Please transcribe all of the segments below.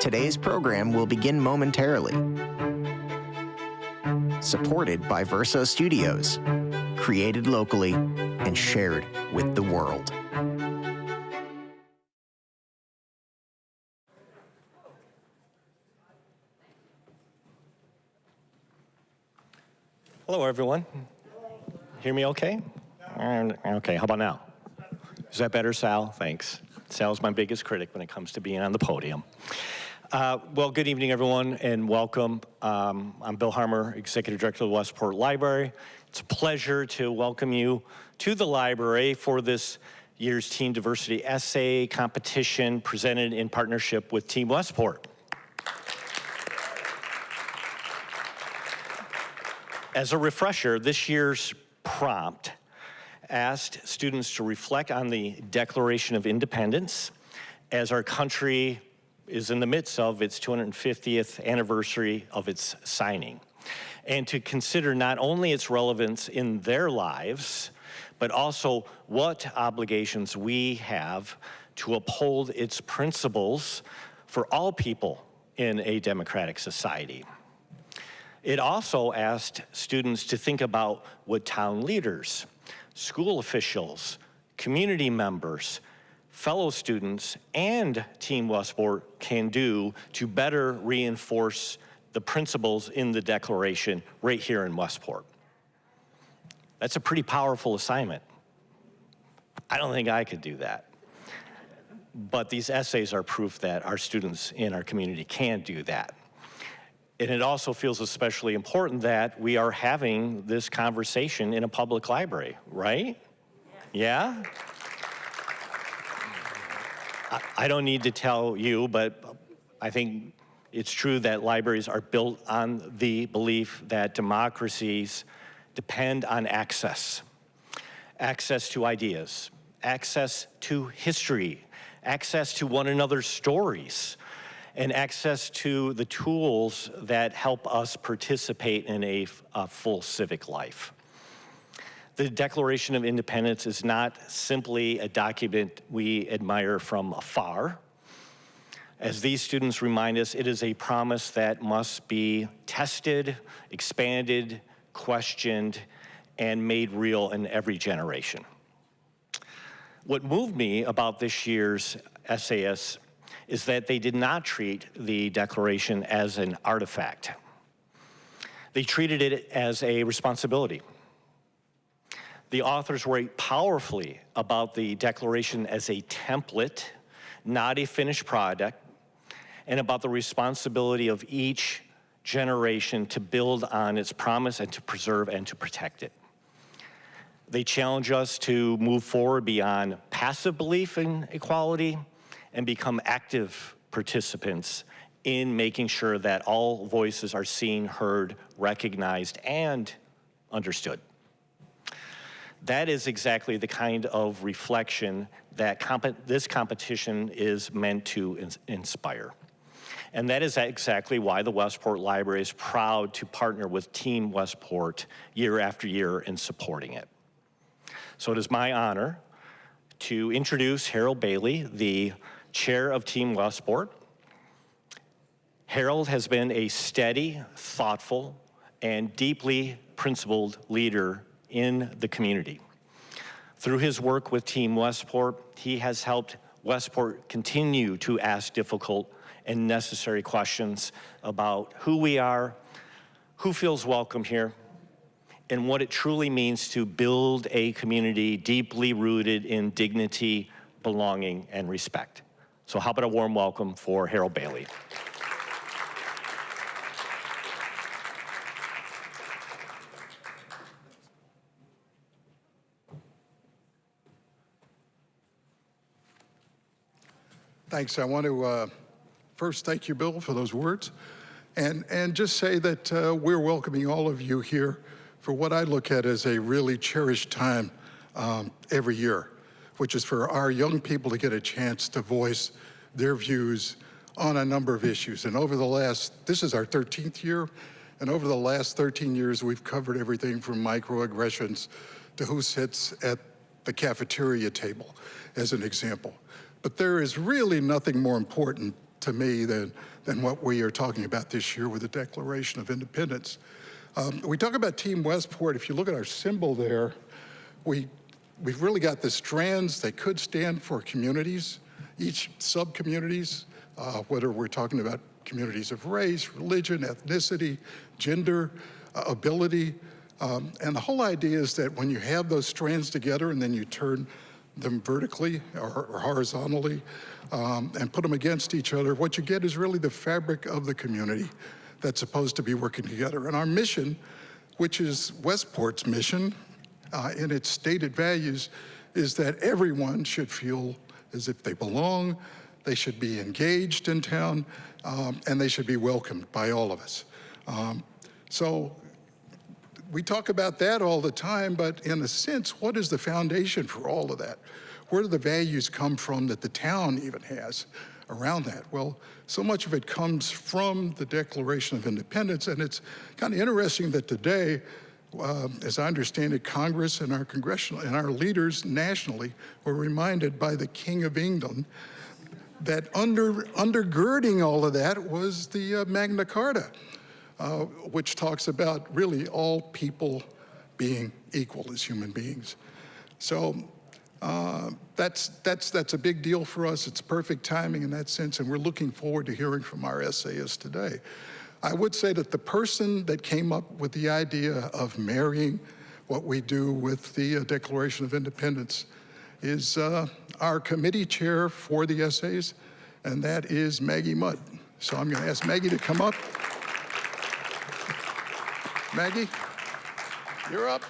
Today's program will begin momentarily. Supported by Verso Studios, created locally and shared with the world. Hello, everyone. Hear me okay? Okay, how about now? Is that better, Sal? Thanks. Sal's my biggest critic when it comes to being on the podium. Well, good evening, everyone, and welcome. I'm Bill Harmer, Executive Director of the Westport Library. It's a pleasure to welcome you to the library for this year's Teen Diversity Essay Competition presented in partnership with Team Westport. As a refresher, this year's prompt asked students to reflect on the Declaration of Independence as our country is in the midst of its 250th anniversary of its signing, and to consider not only its relevance in their lives, but also what obligations we have to uphold its principles for all people in a democratic society. It also asked students to think about what town leaders, school officials, community members, fellow students, and Team Westport can do to better reinforce the principles in the Declaration right here in Westport. That's a pretty powerful assignment. I don't think I could do that. But these essays are proof that our students in our community can do that. And it also feels especially important that we are having this conversation in a public library, right? Yeah? I don't need to tell you, but I think it's true that libraries are built on the belief that democracies depend on access. Access to ideas, access to history, access to one another's stories, and access to the tools that help us participate in a full civic life. The Declaration of Independence is not simply a document we admire from afar. As these students remind us, it is a promise that must be tested, expanded, questioned, and made real in every generation. What moved me about this year's essayists is that they did not treat the Declaration as an artifact. They treated it as a responsibility. The authors write powerfully about the Declaration as a template, not a finished product, and about the responsibility of each generation to build on its promise and to preserve and to protect it. They challenge us to move forward beyond passive belief in equality and become active participants in making sure that all voices are seen, heard, recognized, and understood. That is exactly the kind of reflection that this competition is meant to inspire. And that is exactly why the Westport Library is proud to partner with Team Westport year after year in supporting it. So it is my honor to introduce Harold Bailey, the chair of Team Westport. Harold has been a steady, thoughtful, and deeply principled leader in the community. Through his work with Team Westport, he has helped Westport continue to ask difficult and necessary questions about who we are, who feels welcome here, and what it truly means to build a community deeply rooted in dignity, belonging, and respect. So how about a warm welcome for Harold Bailey. Thanks. I want to first thank you, Bill, for those words, and just say that we're welcoming all of you here for what I look at as a really cherished time every year, which is for our young people to get a chance to voice their views on a number of issues. And over the last, this is our 13th year, and over the last 13 years, we've covered everything from microaggressions to who sits at the cafeteria table, as an example. But there is really nothing more important to me than what we are talking about this year with the Declaration of Independence. We talk about Team Westport. If you look at our symbol there, we've really got the strands that could stand for communities, each sub-communities, whether we're talking about communities of race, religion, ethnicity, gender, ability. And the whole idea is that when you have those strands together and then you turn them vertically or horizontally and put them against each other, what you get is really the fabric of the community that's supposed to be working together. And our mission, which is Westport's mission in its stated values, is that everyone should feel as if they belong, they should be engaged in town, and they should be welcomed by all of us. So we talk about that all the time, but in a sense, what is the foundation for all of that? Where do the values come from that the town even has around that? Well, so much of it comes from the Declaration of Independence, and it's kind of interesting that today, as I understand it, Congress and our congressional and our leaders nationally were reminded by the King of England that undergirding all of that was the Magna Carta, which talks about really all people being equal as human beings. So that's a big deal for us. It's perfect timing in that sense, and we're looking forward to hearing from our essayists today. I would say that the person that came up with the idea of marrying what we do with the Declaration of Independence is our committee chair for the essays, and that is Maggie Mudd. So I'm going to ask Maggie to come up. Maggie, you're up.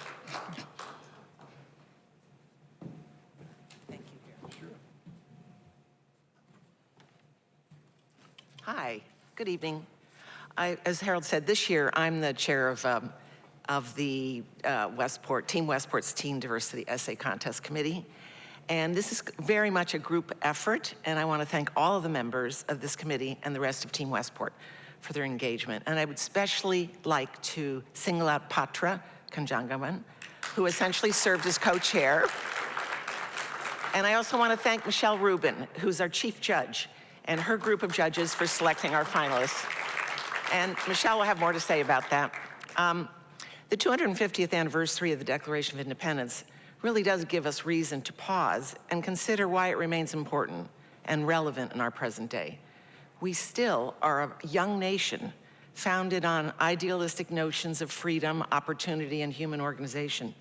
Thank you. Sure. Hi, good evening. As Harold said, this year I'm the chair of the Team Westport's Teen Diversity Essay Contest Committee. And this is very much a group effort, and I want to thank all of the members of this committee and the rest of Team Westport for their engagement. And I would especially like to single out Patra Kanjangaman, who essentially served as co-chair. And I also want to thank Michelle Rubin, who's our chief judge, and her group of judges for selecting our finalists. And Michelle will have more to say about that. The 250th anniversary of the Declaration of Independence really does give us reason to pause and consider why it remains important and relevant in our present day. We still are a young nation founded on idealistic notions of freedom, opportunity, and human organization.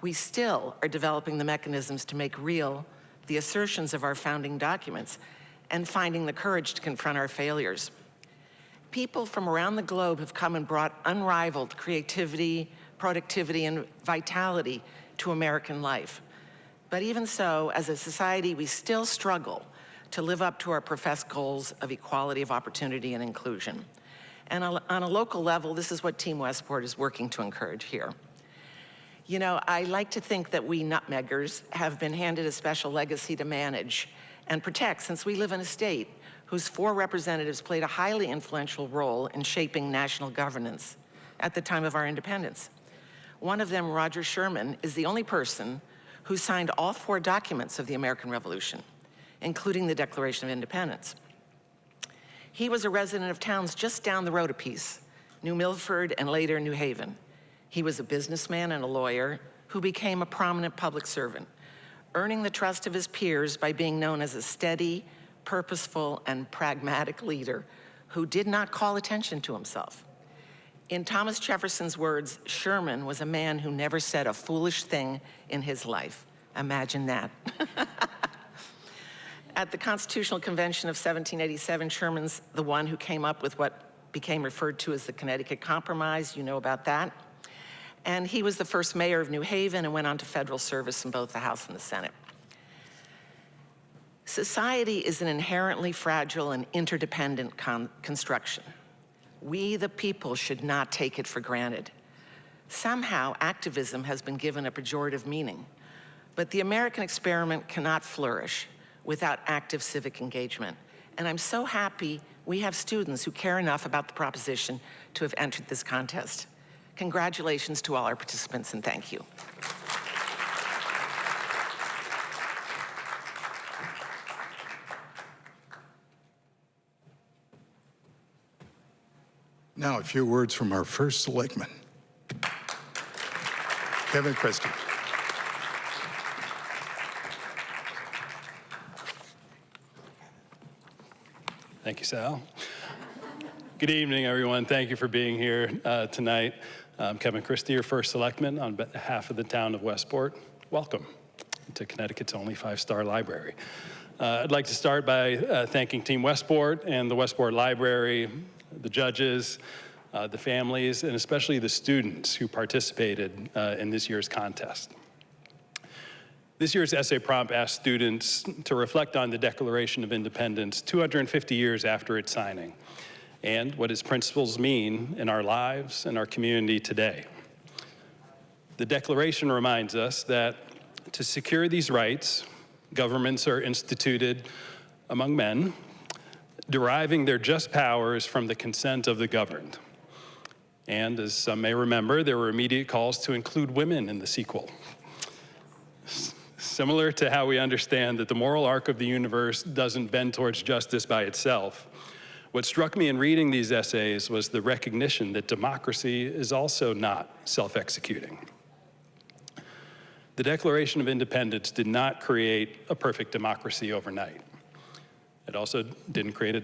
We still are developing the mechanisms to make real the assertions of our founding documents and finding the courage to confront our failures. People from around the globe have come and brought unrivaled creativity, productivity, and vitality to American life. But even so, as a society, we still struggle to live up to our professed goals of equality of opportunity and inclusion. And on a local level, this is what Team Westport is working to encourage here. You know, I like to think that we nutmeggers have been handed a special legacy to manage and protect, since we live in a state whose 4 representatives played a highly influential role in shaping national governance at the time of our independence. One of them, Roger Sherman, is the only person who signed all 4 documents of the American Revolution, including the Declaration of Independence. He was a resident of towns just down the road a piece, New Milford and later New Haven. He was a businessman and a lawyer who became a prominent public servant, earning the trust of his peers by being known as a steady, purposeful, and pragmatic leader who did not call attention to himself. In Thomas Jefferson's words, Sherman was a man who never said a foolish thing in his life. Imagine that. At the Constitutional Convention of 1787, Sherman's the one who came up with what became referred to as the Connecticut Compromise. You know about that. And he was the first mayor of New Haven and went on to federal service in both the House and the Senate. Society is an inherently fragile and interdependent construction. We, the people, should not take it for granted. Somehow, activism has been given a pejorative meaning, but the American experiment cannot flourish without active civic engagement. And I'm so happy we have students who care enough about the proposition to have entered this contest. Congratulations to all our participants, and thank you. Now, a few words from our first selectman, Kevin Christie. Thank you, Sal. Good evening, everyone. Thank you for being here tonight. I'm Kevin Christie, your first selectman on behalf of the town of Westport. Welcome to Connecticut's only 5-star library. I'd like to start by thanking Team Westport and the Westport Library, the judges, the families, and especially the students who participated in this year's contest. This year's essay prompt asked students to reflect on the Declaration of Independence 250 years after its signing and what its principles mean in our lives and our community today. The Declaration reminds us that to secure these rights, governments are instituted among men, deriving their just powers from the consent of the governed. And as some may remember, there were immediate calls to include women in the sequel. Similar to how we understand that the moral arc of the universe doesn't bend towards justice by itself, what struck me in reading these essays was the recognition that democracy is also not self-executing. The Declaration of Independence did not create a perfect democracy overnight. It also didn't create a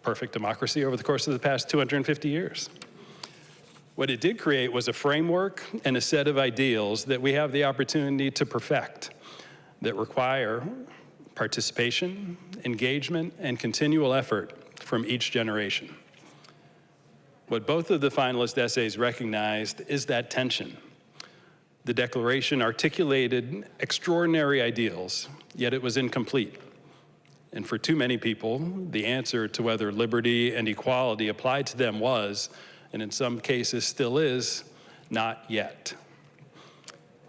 perfect democracy over the course of the past 250 years. What it did create was a framework and a set of ideals that we have the opportunity to perfect, that require participation, engagement, and continual effort from each generation. What both of the finalist essays recognized is that tension. The Declaration articulated extraordinary ideals, yet it was incomplete. And for too many people, the answer to whether liberty and equality applied to them was, and in some cases still is, not yet.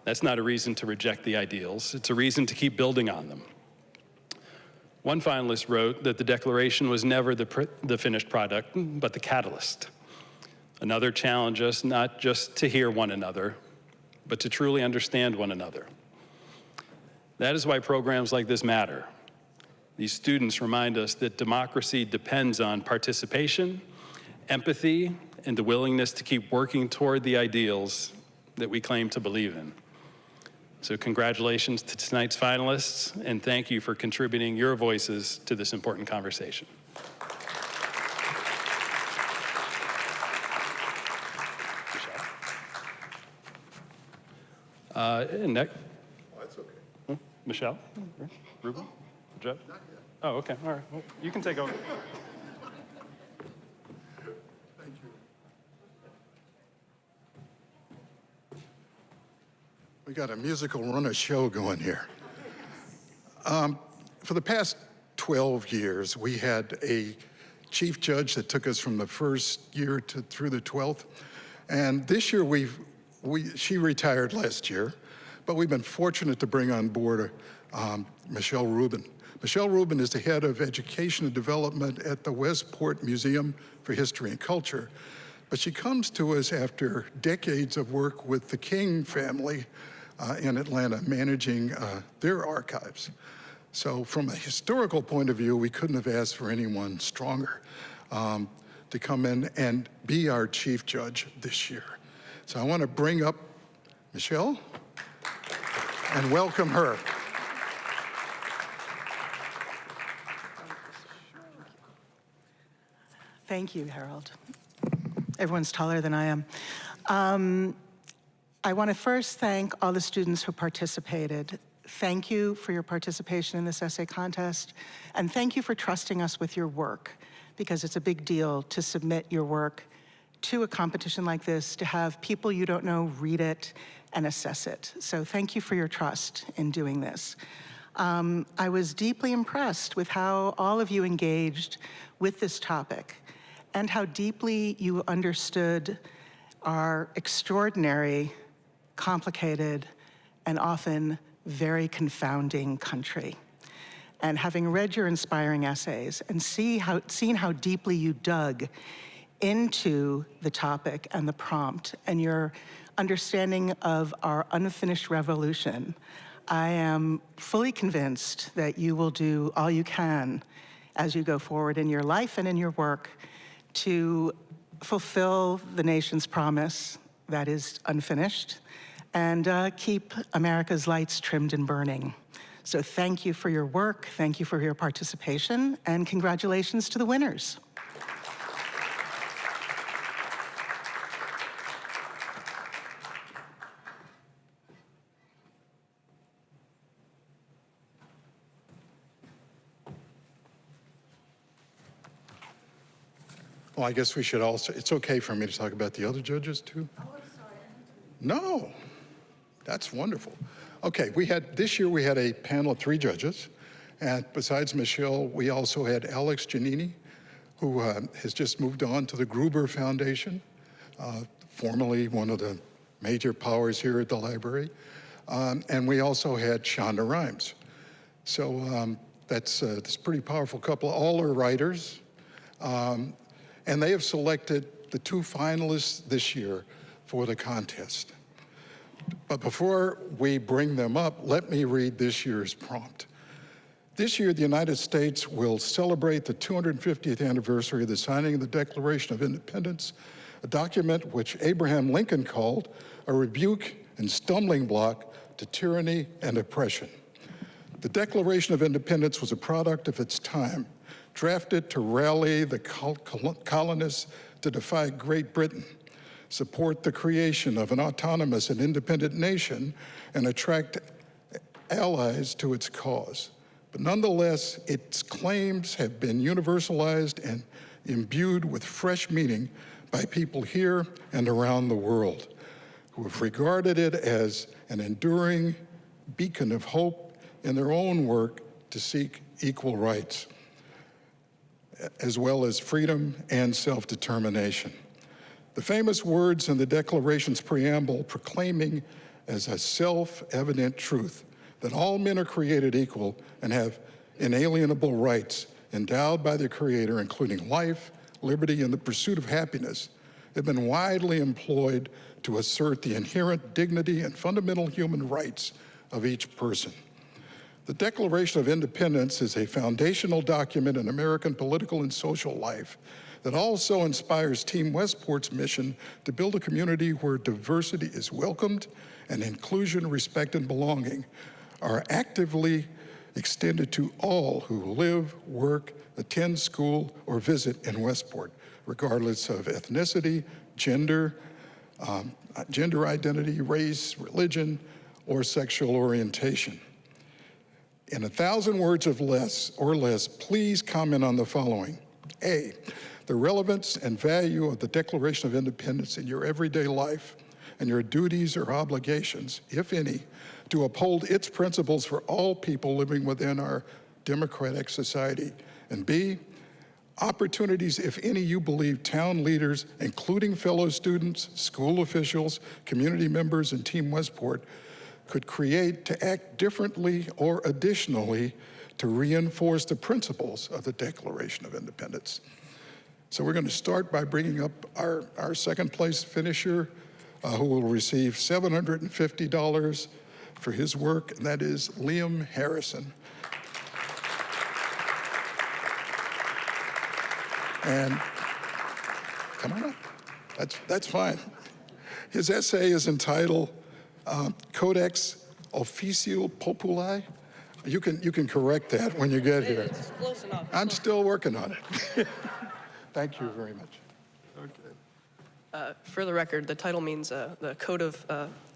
That's not a reason to reject the ideals. It's a reason to keep building on them. One finalist wrote that the Declaration was never the finished product, but the catalyst. Another challenged us not just to hear one another, but to truly understand one another. That is why programs like this matter. These students remind us that democracy depends on participation, empathy, and the willingness to keep working toward the ideals that we claim to believe in. So congratulations to tonight's finalists, and thank you for contributing your voices to this important conversation. Next. Oh, that's okay. Michelle? Ruben? Jeff? Not yet. Oh, okay, all right. Well, you can take over. Thank you. We got a musical run of show going here. For the past 12 years, we had a chief judge that took us from the first year through the 12th. And this year, she retired last year, but we've been fortunate to bring on board Michelle Rubin. Michelle Rubin is the head of education and development at the Westport Museum for History and Culture. But she comes to us after decades of work with the King family in Atlanta, managing their archives. So from a historical point of view, we couldn't have asked for anyone stronger to come in and be our chief judge this year. So I want to bring up Michelle and welcome her. Thank you, Harold. Everyone's taller than I am. I want to first thank all the students who participated. Thank you for your participation in this essay contest, and thank you for trusting us with your work, because it's a big deal to submit your work to a competition like this, to have people you don't know read it and assess it. So thank you for your trust in doing this. I was deeply impressed with how all of you engaged with this topic and how deeply you understood our extraordinary, complicated, and often very confounding country. And having read your inspiring essays and seen how deeply you dug into the topic and the prompt and your understanding of our unfinished revolution, I am fully convinced that you will do all you can as you go forward in your life and in your work to fulfill the nation's promise that is unfinished, and keep America's lights trimmed and burning. So thank you for your work, thank you for your participation, and congratulations to the winners. Well, I guess we should also, it's okay for me to talk about the other judges too? Oh, I'm sorry. No, that's wonderful. Okay, this year we had a panel of 3 judges, and besides Michelle, we also had Alex Giannini, who has just moved on to the Gruber Foundation, formerly one of the major powers here at the library. And we also had Shonda Rhimes. So that's a pretty powerful couple. All are writers. And they have selected the 2 finalists this year for the contest. But before we bring them up, let me read this year's prompt. This year, the United States will celebrate the 250th anniversary of the signing of the Declaration of Independence, a document which Abraham Lincoln called a rebuke and stumbling block to tyranny and oppression. The Declaration of Independence was a product of its time, drafted to rally the colonists to defy Great Britain, support the creation of an autonomous and independent nation, and attract allies to its cause. But nonetheless, its claims have been universalized and imbued with fresh meaning by people here and around the world, who have regarded it as an enduring beacon of hope in their own work to seek equal rights, as well as freedom and self-determination. The famous words in the Declaration's preamble proclaiming as a self-evident truth that all men are created equal and have inalienable rights endowed by their Creator, including life, liberty, and the pursuit of happiness, have been widely employed to assert the inherent dignity and fundamental human rights of each person. The Declaration of Independence is a foundational document in American political and social life that also inspires Team Westport's mission to build a community where diversity is welcomed and inclusion, respect, and belonging are actively extended to all who live, work, attend school, or visit in Westport, regardless of ethnicity, gender identity, race, religion, or sexual orientation. In 1,000 words or less, please comment on the following. A, the relevance and value of the Declaration of Independence in your everyday life and your duties or obligations, if any, to uphold its principles for all people living within our democratic society. And B, opportunities, if any, you believe town leaders, including fellow students, school officials, community members, and Team Westport, could create to act differently or additionally to reinforce the principles of the Declaration of Independence. So we're going to start by bringing up our second place finisher, who will receive $750 for his work, and that is Liam Harrison. And come on up, that's fine. His essay is entitled Codex Official Populi. You can correct that when you get here. It's close enough. I'm still working on it. Thank you very much. Okay. For the record, the title means the Code of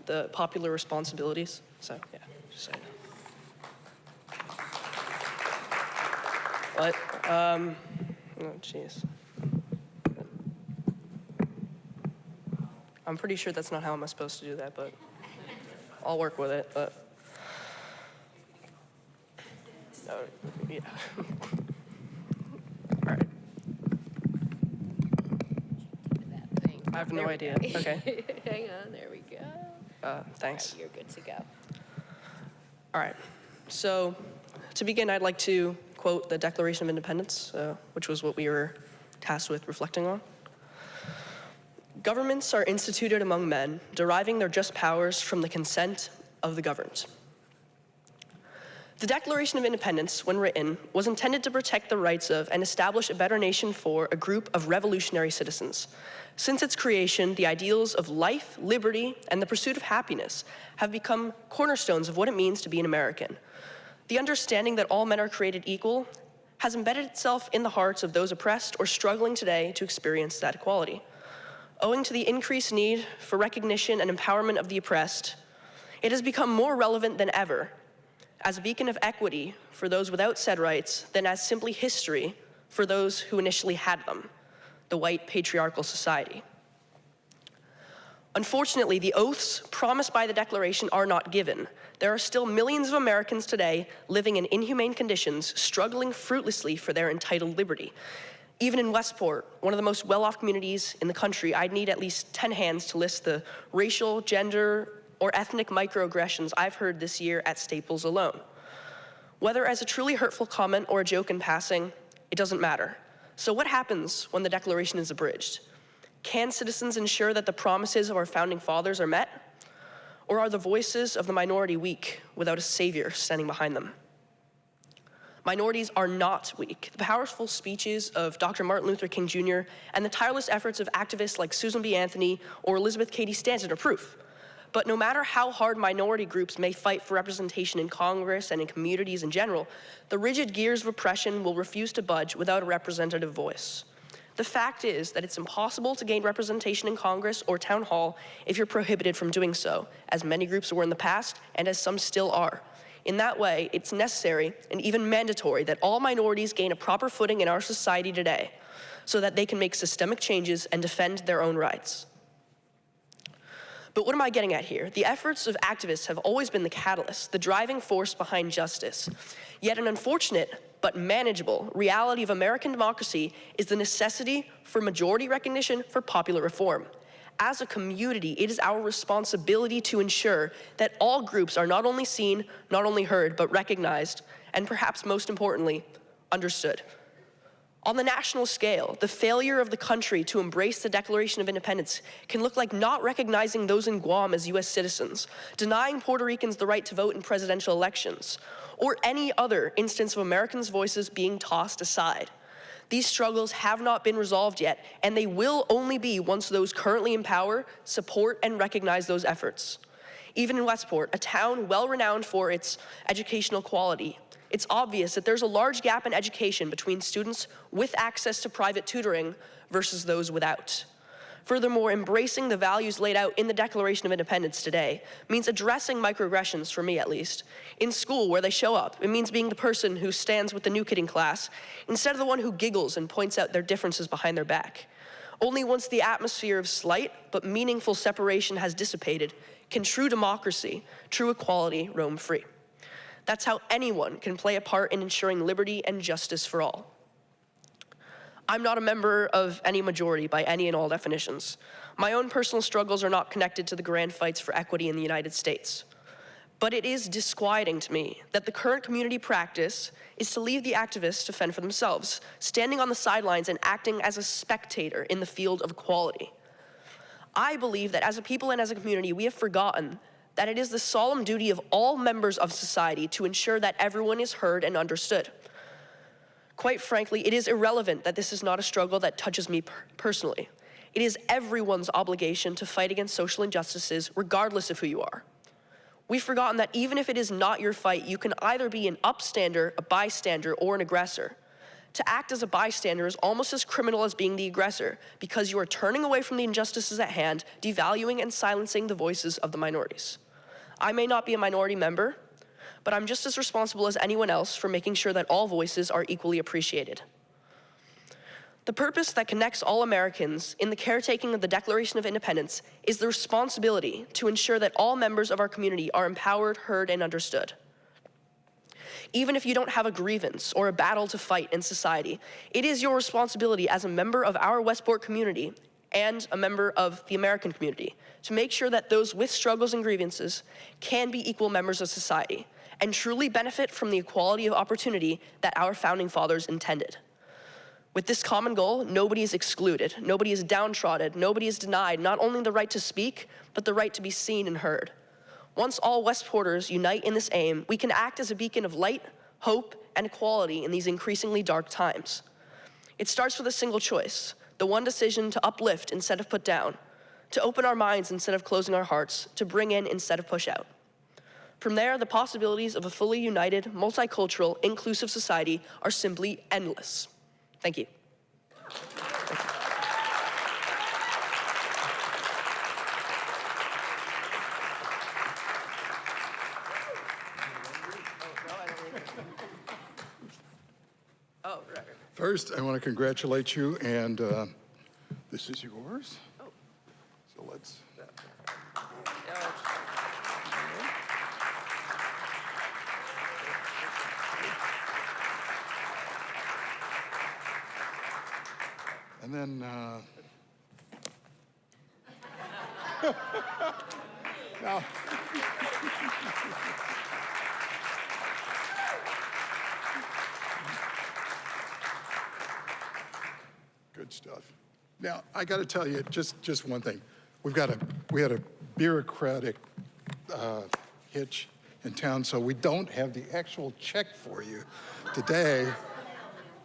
the Popular Responsibilities. So, yeah, just saying. What? Oh, jeez. I'm pretty sure that's not how I'm supposed to do that, but I'll work with it. But yeah. All right. I have no idea. Okay. Hang on, there we go. Thanks. You're good to go. All right. So to begin, I'd like to quote the Declaration of Independence, which was what we were tasked with reflecting on. Governments are instituted among men, deriving their just powers from the consent of the governed. The Declaration of Independence, when written, was intended to protect the rights of and establish a better nation for a group of revolutionary citizens. Since its creation, the ideals of life, liberty, and the pursuit of happiness have become cornerstones of what it means to be an American. The understanding that all men are created equal has embedded itself in the hearts of those oppressed or struggling today to experience that equality. Owing to the increased need for recognition and empowerment of the oppressed, it has become more relevant than ever as a beacon of equity for those without said rights than as simply history for those who initially had them, the white patriarchal society. Unfortunately, the oaths promised by the Declaration are not given. There are still millions of Americans today living in inhumane conditions, struggling fruitlessly for their entitled liberty. Even in Westport, one of the most well-off communities in the country, I'd need at least 10 hands to list the racial, gender, or ethnic microaggressions I've heard this year at Staples alone. Whether as a truly hurtful comment or a joke in passing, it doesn't matter. So what happens when the Declaration is abridged? Can citizens ensure that the promises of our founding fathers are met? Or are the voices of the minority weak without a savior standing behind them? Minorities are not weak. The powerful speeches of Dr. Martin Luther King Jr. and the tireless efforts of activists like Susan B. Anthony or Elizabeth Cady Stanton are proof. But no matter how hard minority groups may fight for representation in Congress and in communities in general, the rigid gears of oppression will refuse to budge without a representative voice. The fact is that it's impossible to gain representation in Congress or town hall if you're prohibited from doing so, as many groups were in the past and as some still are. In that way, it's necessary and even mandatory that all minorities gain a proper footing in our society today so that they can make systemic changes and defend their own rights. But what am I getting at here? The efforts of activists have always been the catalyst, the driving force behind justice. Yet an unfortunate but manageable reality of American democracy is the necessity for majority recognition for popular reform. As a community, it is our responsibility to ensure that all groups are not only seen, not only heard, but recognized, and perhaps most importantly, understood. On the national scale, the failure of the country to embrace the Declaration of Independence can look like not recognizing those in Guam as US citizens, denying Puerto Ricans the right to vote in presidential elections, or any other instance of Americans' voices being tossed aside. These struggles have not been resolved yet, and they will only be once those currently in power support and recognize those efforts. Even in Westport, a town well-renowned for its educational quality, it's obvious that there's a large gap in education between students with access to private tutoring versus those without. Furthermore, embracing the values laid out in the Declaration of Independence today means addressing microaggressions, for me at least, in school where they show up. It means being the person who stands with the new kid in class instead of the one who giggles and points out their differences behind their back. Only once the atmosphere of slight but meaningful separation has dissipated can true democracy, true equality roam free. That's how anyone can play a part in ensuring liberty and justice for all. I'm not a member of any majority by any and all definitions. My own personal struggles are not connected to the grand fights for equity in the United States. But it is disquieting to me that the current community practice is to leave the activists to fend for themselves, standing on the sidelines and acting as a spectator in the field of equality. I believe that as a people and as a community, we have forgotten that it is the solemn duty of all members of society to ensure that everyone is heard and understood. Quite frankly, it is irrelevant that this is not a struggle that touches me personally. It is everyone's obligation to fight against social injustices, regardless of who you are. We've forgotten that even if it is not your fight, you can either be an upstander, a bystander, or an aggressor. To act as a bystander is almost as criminal as being the aggressor, because you are turning away from the injustices at hand, devaluing and silencing the voices of the minorities. I may not be a minority member, but I'm just as responsible as anyone else for making sure that all voices are equally appreciated. The purpose that connects all Americans in the caretaking of the Declaration of Independence is the responsibility to ensure that all members of our community are empowered, heard, and understood. Even if you don't have a grievance or a battle to fight in society, it is your responsibility as a member of our Westport community and a member of the American community to make sure that those with struggles and grievances can be equal members of society and truly benefit from the equality of opportunity that our founding fathers intended. With this common goal, nobody is excluded, nobody is downtrodden, nobody is denied not only the right to speak, but the right to be seen and heard. Once all Westporters unite in this aim, we can act as a beacon of light, hope, and equality in these increasingly dark times. It starts with a single choice, the one decision to uplift instead of put down, to open our minds instead of closing our hearts, to bring in instead of push out. From there, the possibilities of a fully united, multicultural, inclusive society are simply endless. Thank you. Oh, right. First, I want to congratulate you, and this is yours. So let's. And then, now, good stuff. Now, I got to tell you, just one thing. We had a bureaucratic hitch in town, so we don't have the actual check for you today.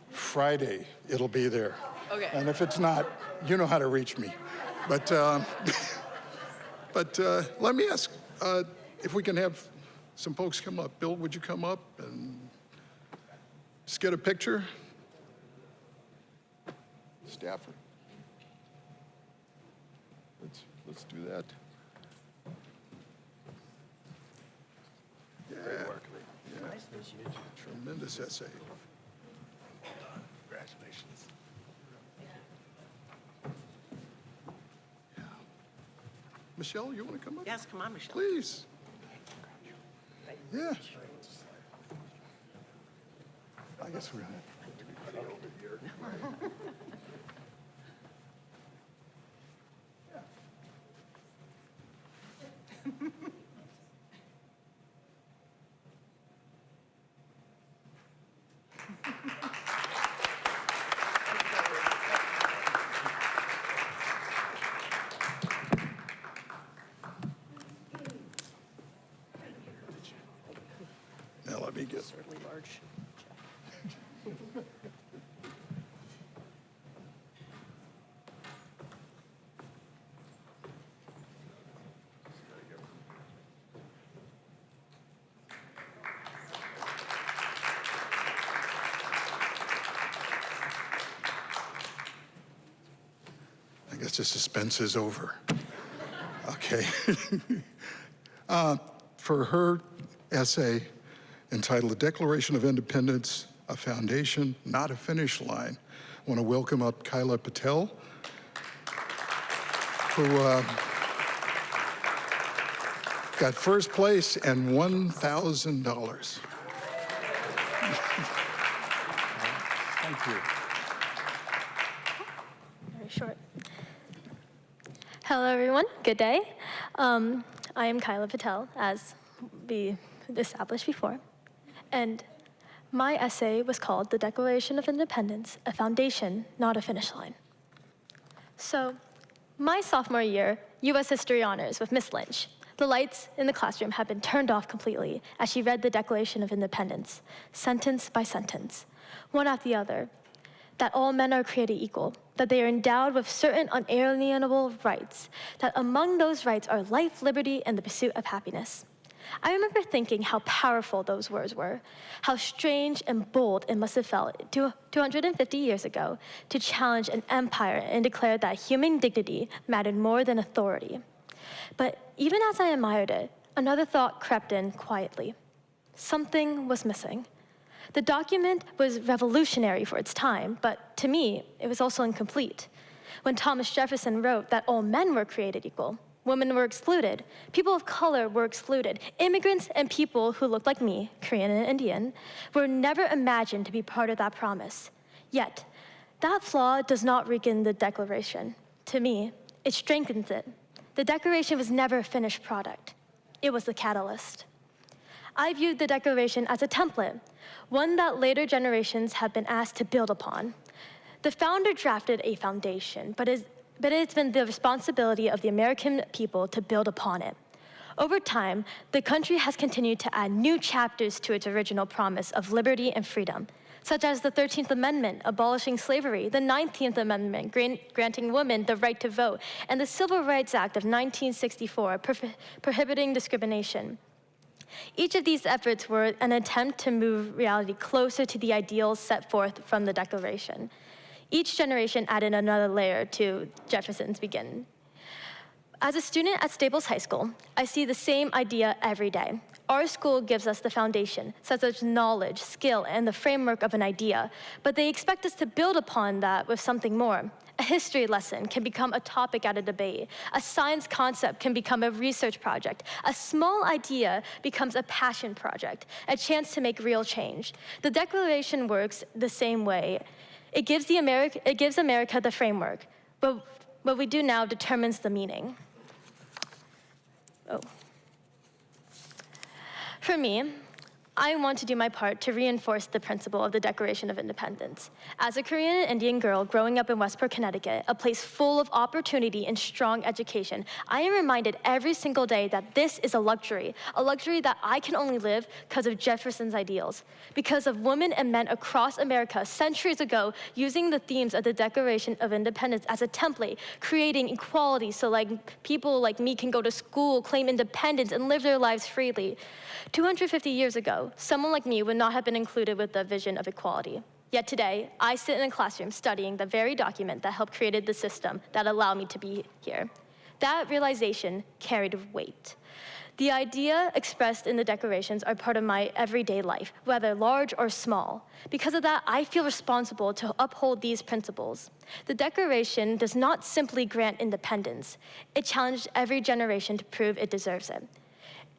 Friday, it'll be there. Okay. And if it's not, you know how to reach me. But let me ask if we can have some folks come up. Bill, would you come up and just get a picture? Stafford. Let's do that. Yeah. Great work. Yeah. Nice to meet you. Tremendous essay. Congratulations. Yeah. Michelle, you want to come up? Yes, come on, Michelle. Please. Yeah. I guess we're gonna over here. Now let me get. Certainly large. I guess the suspense is over. Okay. For her essay entitled The Declaration of Independence, a Foundation, Not a Finish Line, I want to welcome up Kyla Patel, who got first place and $1,000. Thank you. Very short. Hello, everyone. Good day. I am Kyla Patel, as we established before. And my essay was called The Declaration of Independence, a Foundation, Not a Finish Line. So, my sophomore year, U.S. History Honors with Miss Lynch, the lights in the classroom had been turned off completely as she read the Declaration of Independence, sentence by sentence, one after the other, that all men are created equal, that they are endowed with certain unalienable rights, that among those rights are life, liberty, and the pursuit of happiness. I remember thinking how powerful those words were, how strange and bold it must have felt 250 years ago to challenge an empire and declare that human dignity mattered more than authority. But even as I admired it, another thought crept in quietly. Something was missing. The document was revolutionary for its time, but to me, it was also incomplete. When Thomas Jefferson wrote that all men were created equal, women were excluded, people of color were excluded, immigrants and people who looked like me, Korean and Indian, were never imagined to be part of that promise. Yet, that flaw does not weaken the Declaration. To me, it strengthens it. The Declaration was never a finished product. It was the catalyst. I viewed the Declaration as a template, one that later generations have been asked to build upon. The founder drafted a foundation, but it's been the responsibility of the American people to build upon it. Over time, the country has continued to add new chapters to its original promise of liberty and freedom, such as the 13th Amendment abolishing slavery, the 19th Amendment granting women the right to vote, and the Civil Rights Act of 1964 prohibiting discrimination. Each of these efforts were an attempt to move reality closer to the ideals set forth from the Declaration. Each generation added another layer to Jefferson's beginning. As a student at Staples High School, I see the same idea every day. Our school gives us the foundation, such as knowledge, skill, and the framework of an idea, but they expect us to build upon that with something more. A history lesson can become a topic at a debate. A science concept can become a research project. A small idea becomes a passion project, a chance to make real change. The Declaration works the same way. It gives America the framework, but what we do now determines the meaning. For me, I want to do my part to reinforce the principle of the Declaration of Independence. As a Korean and Indian girl growing up in Westport, Connecticut, a place full of opportunity and strong education, I am reminded every single day that this is a luxury that I can only live because of Jefferson's ideals, because of women and men across America centuries ago using the themes of the Declaration of Independence as a template, creating equality so people like me can go to school, claim independence, and live their lives freely. 250 years ago, someone like me would not have been included with the vision of equality. Yet today, I sit in a classroom studying the very document that helped create the system that allowed me to be here. That realization carried weight. The idea expressed in the declarations are part of my everyday life, whether large or small. Because of that, I feel responsible to uphold these principles. The Declaration does not simply grant independence. It challenged every generation to prove it deserves it.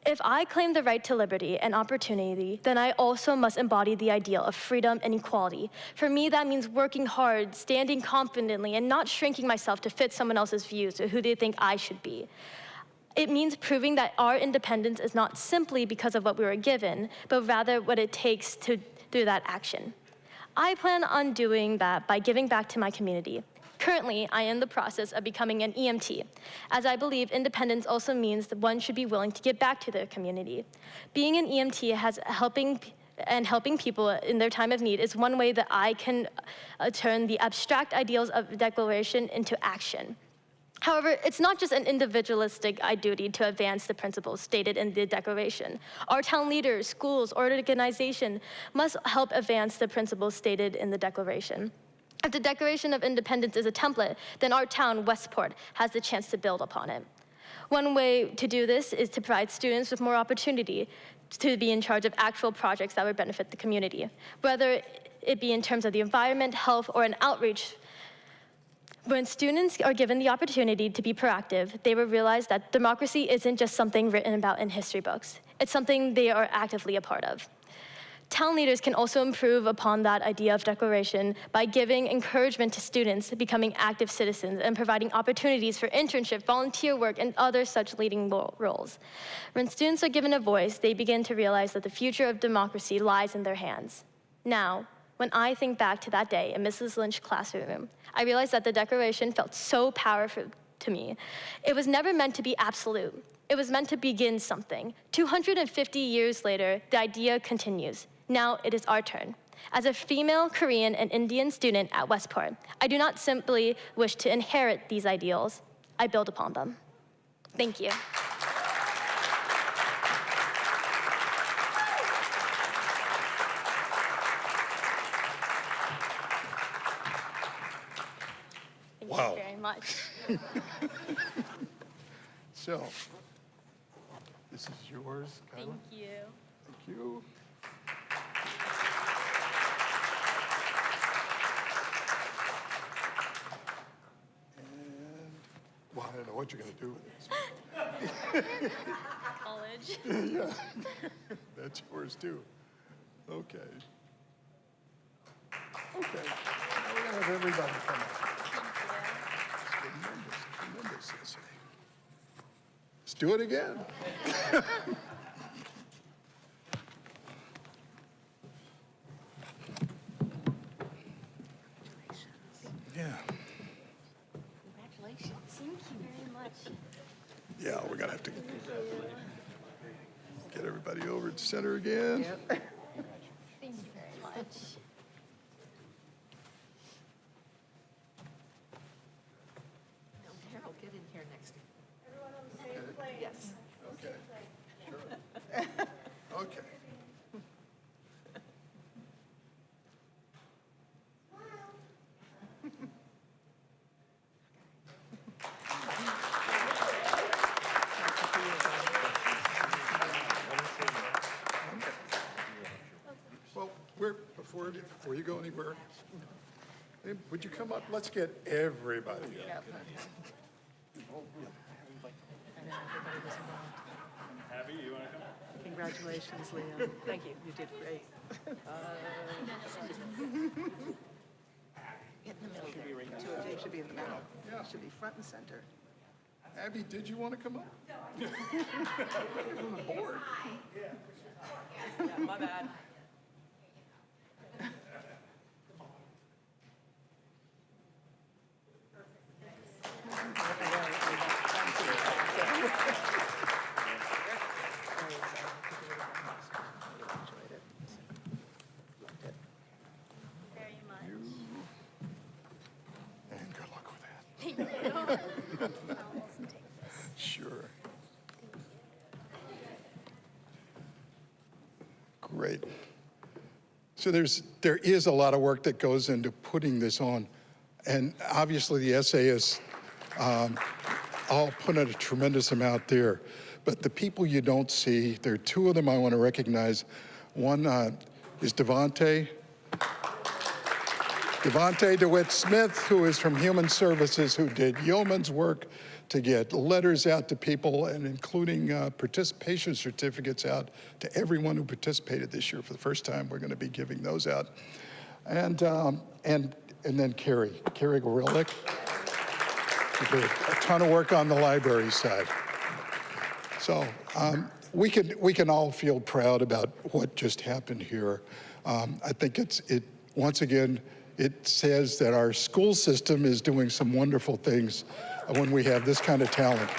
If I claim the right to liberty and opportunity, then I also must embody the ideal of freedom and equality. For me, that means working hard, standing confidently, and not shrinking myself to fit someone else's views or who they think I should be. It means proving that our independence is not simply because of what we were given, but rather what it takes through that action. I plan on doing that by giving back to my community. Currently, I am in the process of becoming an EMT, as I believe independence also means that one should be willing to give back to their community. Being an EMT helping people in their time of need is one way that I can turn the abstract ideals of the Declaration into action. However, it's not just an individualistic duty to advance the principles stated in the Declaration. Our town leaders, schools, or organizations must help advance the principles stated in the Declaration. If the Declaration of Independence is a template, then our town, Westport, has the chance to build upon it. One way to do this is to provide students with more opportunity to be in charge of actual projects that would benefit the community, whether it be in terms of the environment, health, or an outreach. When students are given the opportunity to be proactive, they will realize that democracy isn't just something written about in history books. It's something they are actively a part of. Town leaders can also improve upon that idea of declaration by giving encouragement to students becoming active citizens and providing opportunities for internship, volunteer work, and other such leading roles. When students are given a voice, they begin to realize that the future of democracy lies in their hands. Now, when I think back to that day in Mrs. Lynch's classroom, I realized that the Declaration felt so powerful to me. It was never meant to be absolute. It was meant to begin something. 250 years later, the idea continues. Now it is our turn. As a female Korean and Indian student at Westport, I do not simply wish to inherit these ideals, I build upon them. Thank you. Wow. Thank you very much. So, this is yours, Kyla. Thank you. Thank you. And, well, I don't know what you're going to do with this. College. Yeah, that's yours too. Okay. Okay, now we're going to have everybody come up. Tremendous essay. Let's do it again. Yeah. Congratulations. Thank you very much. Yeah, we got gonna have to get everybody over to center again. Thank you very much. Harold, get in here next to you. Yes. Okay. Sure. Okay. Well, before you go anywhere, would you come up? Let's get everybody up. Abby, you want to come? Congratulations, Leah. Thank you. You did great. Get in the middle there. Two of you should be in the middle. You should be front and center. Abby, did you want to come up? You're from the board. Yeah, my bad. And good luck with that. Sure. Great. So there is a lot of work that goes into putting this on. And obviously the essayists all put in a tremendous amount there. But the people you don't see, there are two of them I want to recognize. One is Devontae DeWitt Smith, who is from Human Services, who did yeoman's work to get letters out to people and including participation certificates out to everyone who participated this year. For the first time, we're going to be giving those out. And then Carrie Gorelick, who did a ton of work on the library side. So we can all feel proud about what just happened here. I think once again, it says that our school system is doing some wonderful things when we have this kind of talent.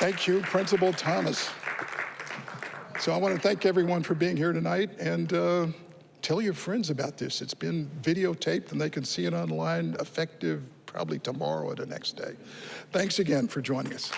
Thank you, Principal Thomas. So I want to thank everyone for being here tonight, and tell your friends about this. It's been videotaped and they can see it online, effective probably tomorrow or the next day. Thanks again for joining us.